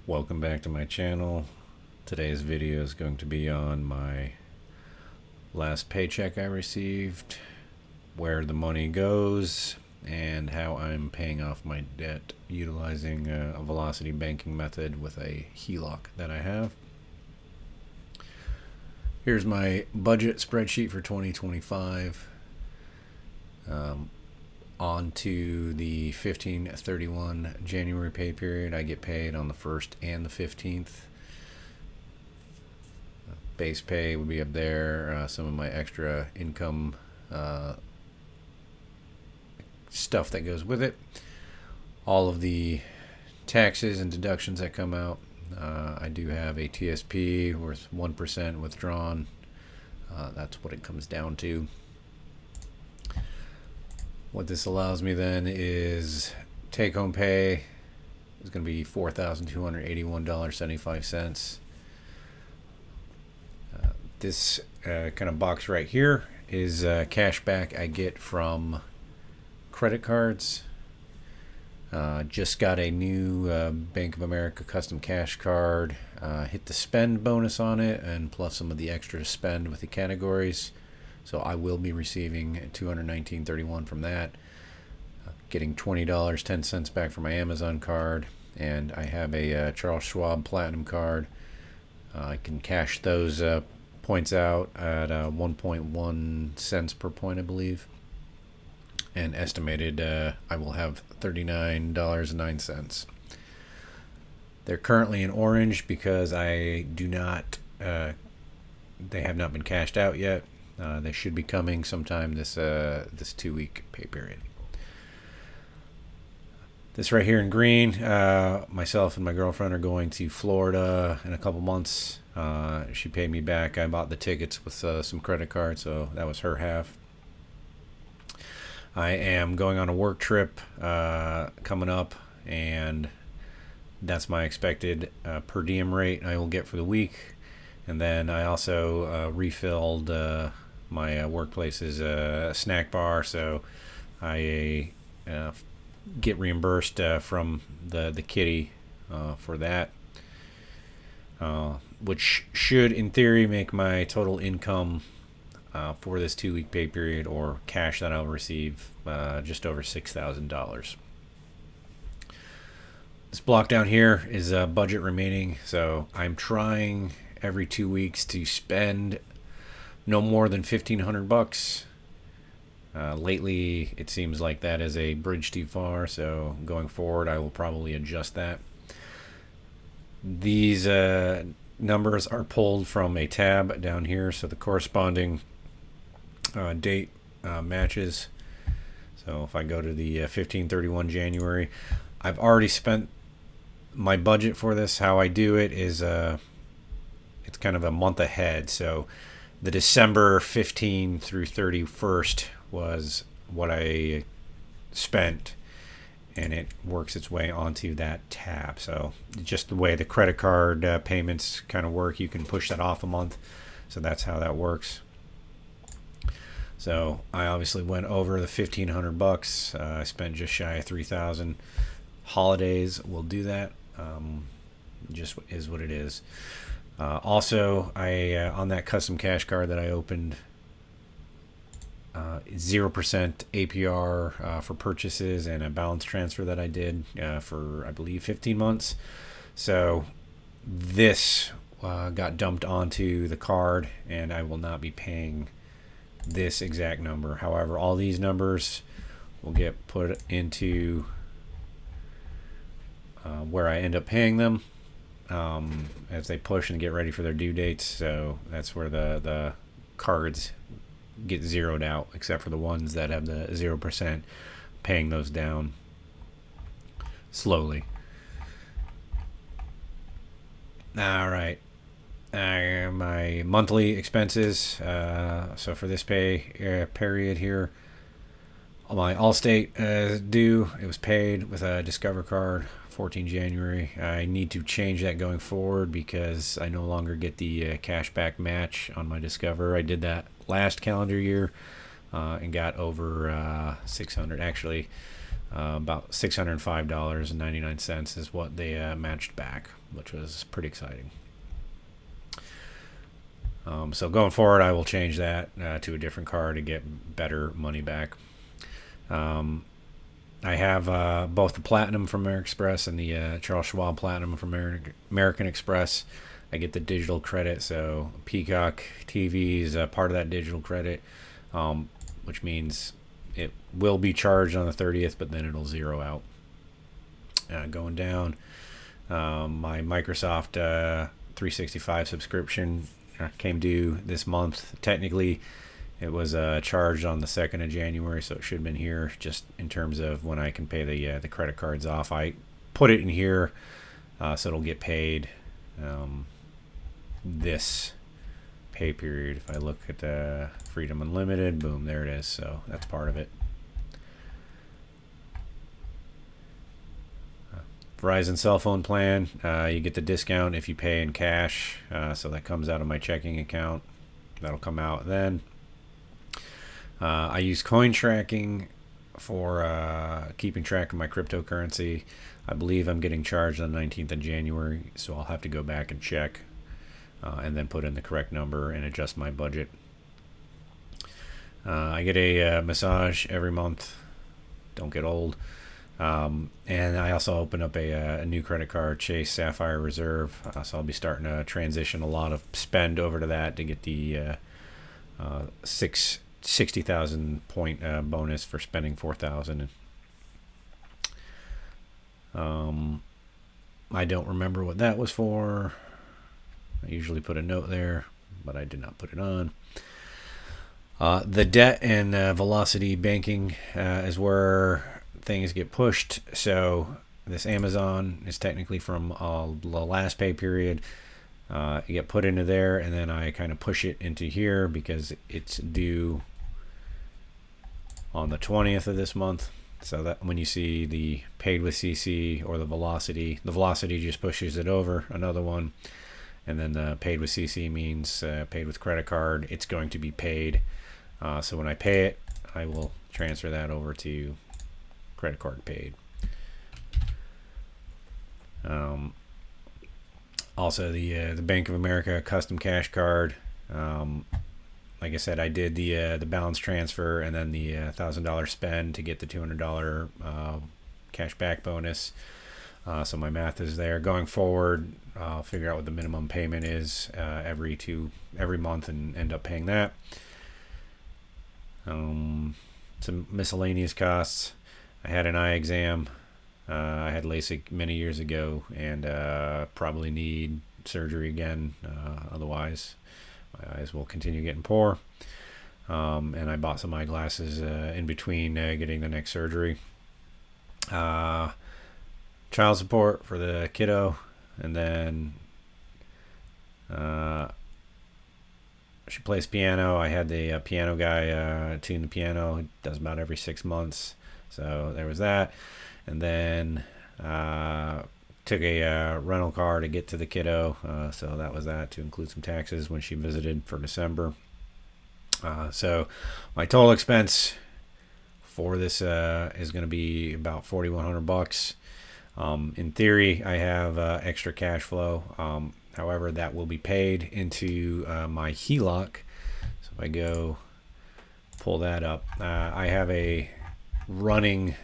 Welcome back to my channel. Today's video is going to be on my last paycheck I received, where the money goes, and how I'm paying off my debt utilizing a velocity banking method with a HELOC that I have. Here's my budget spreadsheet for 2025. On to the 15/31 January pay period. I get paid on the 1st and the 15th. Base pay would be up there. Some of my extra income stuff that goes with it. All of the taxes and deductions that come out. I do have a TSP worth 1% withdrawn. That's what it comes down to. What this allows me then is take-home pay is going to be $4,281.75. This kind of box right here is cash back I get from credit cards. Just got a new Bank of America custom cash card. Hit the spend bonus on it, and plus some of the extra spend with the categories. So I will be receiving $219.31 from that. Getting $20.10 back from my Amazon card, and I have a Charles Schwab Platinum card. I can cash those points out at 1.1 cents per point, I believe. And estimated I will have $39.09. They're currently in orange because I do not. They have not been cashed out yet. They should be coming sometime this 2-week pay period. This right here in green, myself and my girlfriend are going to Florida in a couple months. She paid me back. I bought the tickets with some credit cards, so that was her half. I am going on a work trip coming up, and that's my expected per diem rate I will get for the week. And then I also refilled my workplace's snack bar, so I get reimbursed from the kitty for that, which should in theory make my total income for this 2-week pay period, or cash that I'll receive, just over $6,000. This block down here is budget remaining, so I'm trying every 2 weeks to spend no more than $1,500. Lately, it seems like that is a bridge too far, so going forward, I will probably adjust that. These numbers are pulled from a tab down here, so the corresponding date matches. So if I go to the 15/31 January, I've already spent my budget for this. How I do it is it's kind of a month ahead, so the December 15 through 31st was what I spent, and it works its way onto that tab. So just the way the credit card payments kind of work, you can push that off a month. So that's how that works. So I obviously went over the $1,500. I spent just shy of $3,000. Holidays will do that. Just is what it is. Also, I on that custom cash card that I opened, 0% APR for purchases, and a balance transfer that I did for, I believe, 15 months. So this got dumped onto the card, and I will not be paying this exact number. However, all these numbers will get put into where I end up paying them as they push and get ready for their due dates. So that's where the cards get zeroed out, except for the ones that have the 0%, paying those down slowly. All right. My monthly expenses. So for this pay period here, my Allstate due. It was paid with a Discover card, 14 January. I need to change that going forward because I no longer get the cashback match on my Discover. I did that last calendar year and got over 600. Actually, About $605.99 is what they matched back, which was pretty exciting. So going forward, I will change that to a different card to get better money back. I have both the Platinum from American Express and the Charles Schwab Platinum from American Express. I get the digital credit, so Peacock TV is part of that digital credit, which means it will be charged on the 30th, but then it'll zero out. Going down, my Microsoft 365 subscription came due this month. Technically, it was charged on the 2nd of January, so it should have been here. Just in terms of when I can pay the credit cards off, I put it in here so it'll get paid this pay period. If I look at the Freedom Unlimited, boom, there it is. So that's part of it. Verizon cell phone plan, you get the discount if you pay in cash, so that comes out of my checking account. That'll come out then. I use CoinTracking for keeping track of my cryptocurrency. I believe I'm getting charged on the 19th of January, so I'll have to go back and check and then put in the correct number and adjust my budget. I get a massage every month. Don't get old. And I also open up a new credit card, Chase Sapphire Reserve. So I'll be starting to transition a lot of spend over to that to get the 60,000 point bonus for spending 4,000. I don't remember what that was for. I usually put a note there, but I did not put it on. The debt and velocity banking is where things get pushed. So this Amazon is technically from the last pay period. You get put into there, and then I kind of push it into here because it's due on the 20th of this month. So that when you see the paid with CC or the velocity just pushes it over another one. And then the paid with CC means paid with credit card. It's going to be paid. So when I pay it, I will transfer that over to credit card paid. Also, the Bank of America custom cash card. Like I said, I did the balance transfer and then the $1,000 spend to get the $200 cash back bonus. So my math is there. Going forward, I'll figure out what the minimum payment is every month and end up paying that. Some miscellaneous costs. I had an eye exam. I had LASIK many years ago and probably need surgery again. Otherwise, my eyes will continue getting poor. And I bought some eyeglasses in between getting the next surgery. Child support for the kiddo, and then she plays piano. I had the piano guy tune the piano. He does about every 6 months, so there was that. And then took a rental car to get to the kiddo, so that was that, to include some taxes when she visited for December. So my total expense for this is going to be about $4,100. In theory, I have extra cash flow. However, that will be paid into my HELOC. So if I go pull that up, I have a running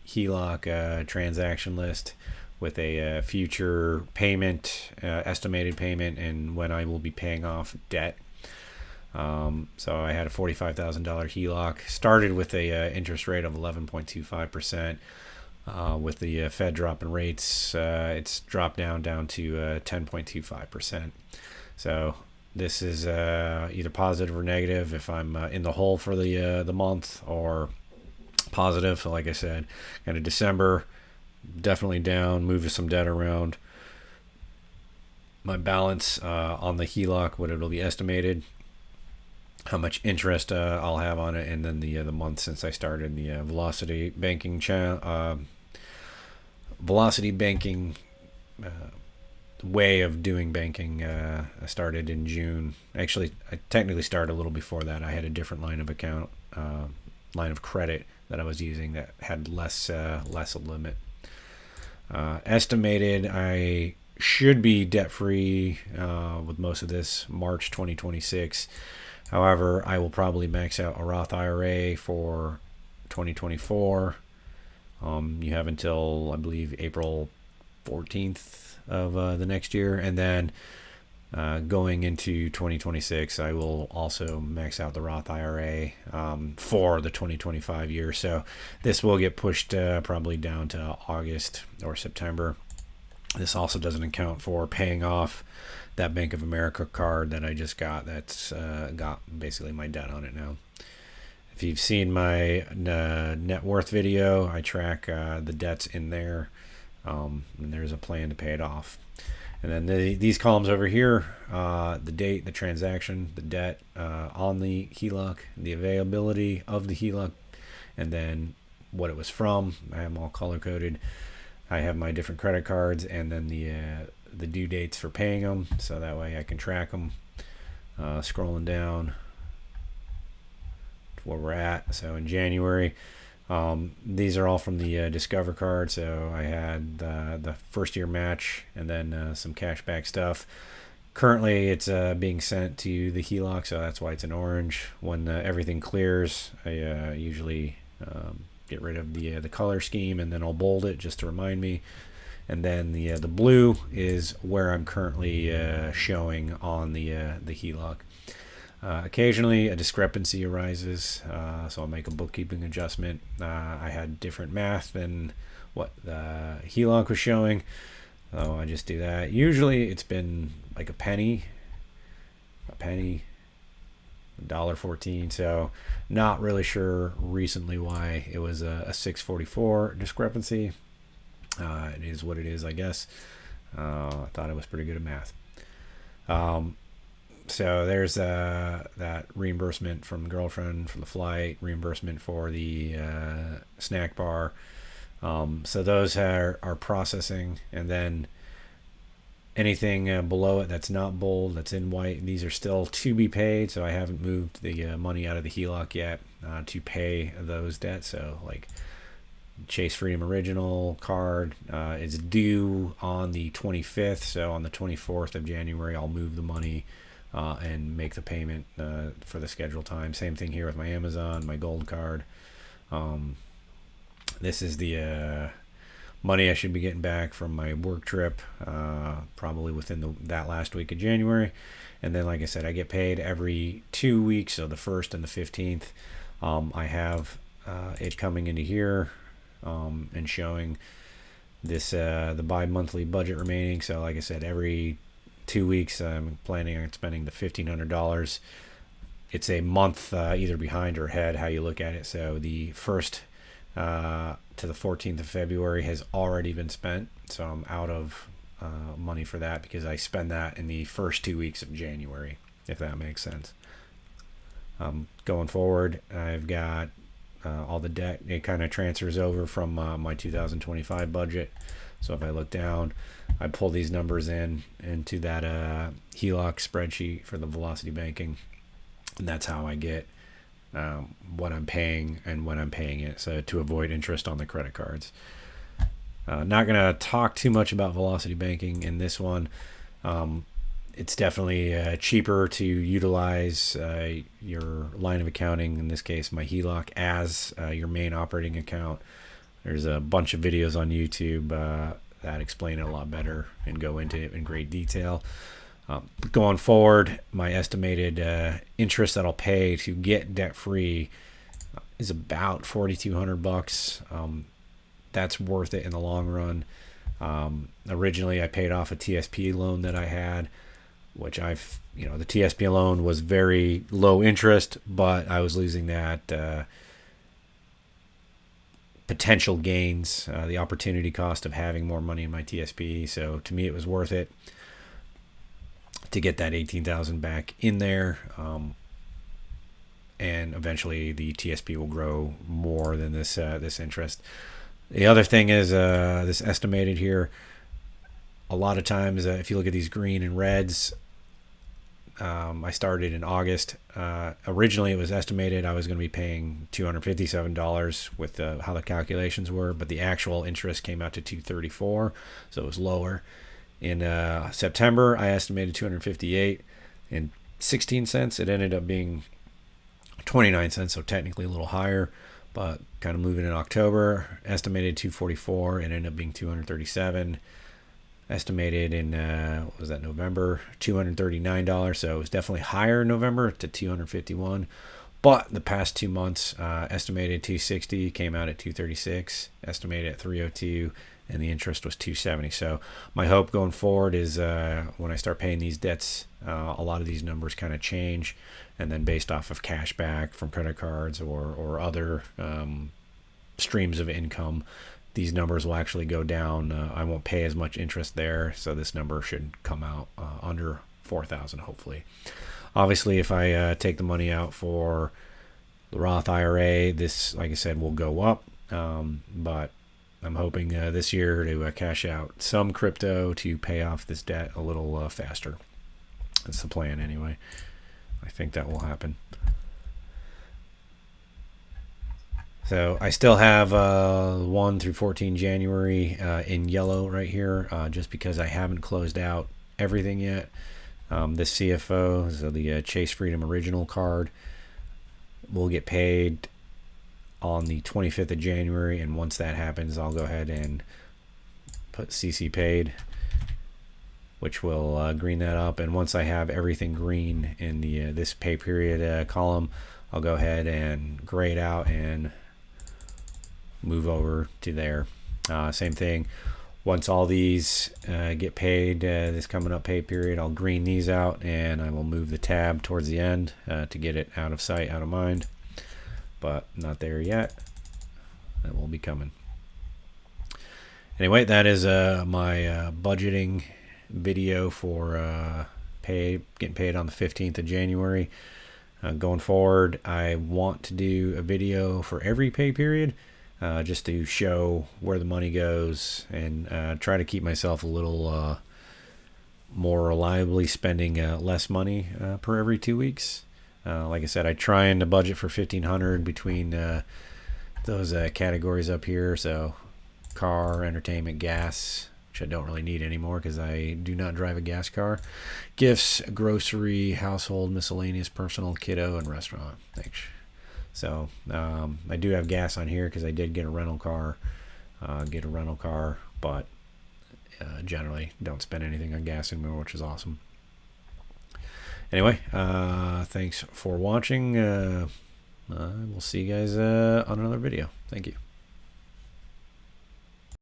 HELOC transaction list with a future payment, estimated payment, and when I will be paying off debt. So I had a $45,000 HELOC. Started with a interest rate of 11.25%. With the Fed dropping rates, it's dropped down to 10.25%. So this is either positive or negative if I'm in the hole for the month, or positive. So like I said, kind of December, definitely down, moving some debt around. My balance on the HELOC, what it'll be estimated, how much interest I'll have on it, and then the month since I started the Velocity Banking way of doing banking. I started in June. Actually, I technically started a little before that. I had a different line of credit that I was using that had less a limit. Estimated I should be debt free with most of this March 2026. However, I will probably max out a Roth IRA for 2024. You have until, I believe, April 14th of the next year. And then going into 2026, I will also max out the Roth IRA for the 2025 year. So this will get pushed probably down to August or September. This also doesn't account for paying off that Bank of America card that I just got. That's got basically my debt on it now. If you've seen my net worth video, I track the debts in there, and there's a plan to pay it off. And then these columns over here, the date, the transaction, the debt on the HELOC, the availability of the HELOC, and then what it was from. I have them all color coded. I have my different credit cards, and then the due dates for paying them, so that way I can track them. Scrolling down to where we're at. So in January, these are all from the Discover card. So I had the first year match and then some cashback stuff. Currently, it's being sent to the HELOC, so that's why it's in orange. When everything clears, I usually get rid of the color scheme, and then I'll bold it just to remind me. And then the blue is where I'm currently showing on the HELOC. Occasionally a discrepancy arises, so I'll make a bookkeeping adjustment. I had different math than what the HELOC was showing, so I just do that. Usually it's been like a penny, $1.14. So not really sure recently why it was a 644 discrepancy. It is what it is, I guess. I thought I was pretty good at math. So there's that reimbursement from the girlfriend for the flight, reimbursement for the snack bar. So those are processing, and then anything below it that's not bold, that's in white, these are still to be paid. So I haven't moved the money out of the HELOC yet to pay those debts. So like Chase Freedom Original card is due on the 25th. So on the 24th of January, I'll move the money and make the payment for the scheduled time. Same thing here with my Amazon, my gold card. This is the money I should be getting back from my work trip, probably within that last week of January. And then, like I said, I get paid every 2 weeks, so the 1st and the 15th. I have it coming into here and showing this the bi-monthly budget remaining. So like I said, every 2 weeks I'm planning on spending the $1,500. It's a month either behind or ahead, how you look at it. So the 1st to the 14th of February has already been spent, so I'm out of money for that because I spend that in the first 2 weeks of January, if that makes sense. Going forward, I've got all the debt. It kind of transfers over from my 2025 budget. So if I look down, I pull these numbers into that HELOC spreadsheet for the Velocity Banking, and that's how I get what I'm paying and when I'm paying it, so to avoid interest on the credit cards. Not going to talk too much about Velocity Banking in this one. It's definitely cheaper to utilize your line of accounting, in this case my HELOC, as your main operating account. There's a bunch of videos on YouTube that explain it a lot better and go into it in great detail. Going forward, my estimated interest that I'll pay to get debt free is about $4,200. That's worth it in the long run. Originally, I paid off a TSP loan that I had, which the TSP loan was very low interest, but I was losing that potential gains, the opportunity cost of having more money in my TSP. So to me, it was worth it to get that $18,000 back in there, and eventually the TSP will grow more than this interest. The other thing is this estimated here. A lot of times, if you look at these green and reds, I started in August. Originally, it was estimated I was going to be paying $257 with how the calculations were, but the actual interest came out to $234, so it was lower. In September, I estimated $258.16. It ended up being 29 cents, so technically a little higher, but kind of moving in October. Estimated 244, it ended up being 237. Estimated in what was that, November, $239, so it was definitely higher in November to 251. But the past 2 months, estimated 260, came out at 236, estimated at 302, and the interest was 270. So my hope going forward is when I start paying these debts, a lot of these numbers kind of change, and then based off of cash back from credit cards or other streams of income, these numbers will actually go down. I won't pay as much interest there, so this number should come out under 4,000 hopefully. Obviously, if I take the money out for the Roth IRA, this, like I said, will go up, but I'm hoping this year to cash out some crypto to pay off this debt a little faster. That's the plan anyway. I think that will happen. So I still have 1 through 14 January in yellow right here, just because I haven't closed out everything yet. This CFO, so the Chase Freedom Original card, will get paid on the 25th of January, and once that happens, I'll go ahead and put CC paid, which will green that up. And once I have everything green in the this pay period column, I'll go ahead and gray it out and move over to there. Same thing. Once all these get paid, this coming up pay period, I'll green these out, and I will move the tab towards the end to get it out of sight, out of mind. But not there yet. That will be coming. Anyway, that is my budgeting video for getting paid on the 15th of January. Going forward, I want to do a video for every pay period, just to show where the money goes, and try to keep myself a little more reliably spending less money per every 2 weeks. Like I said, I try and budget for $1,500 between those categories up here. So car, entertainment, gas, which I don't really need anymore because I do not drive a gas car. Gifts, grocery, household, miscellaneous, personal, kiddo, and restaurant. Thanks. So I do have gas on here because I did get a rental car. But generally don't spend anything on gas anymore, which is awesome. Anyway, thanks for watching. We'll see you guys on another video. Thank you.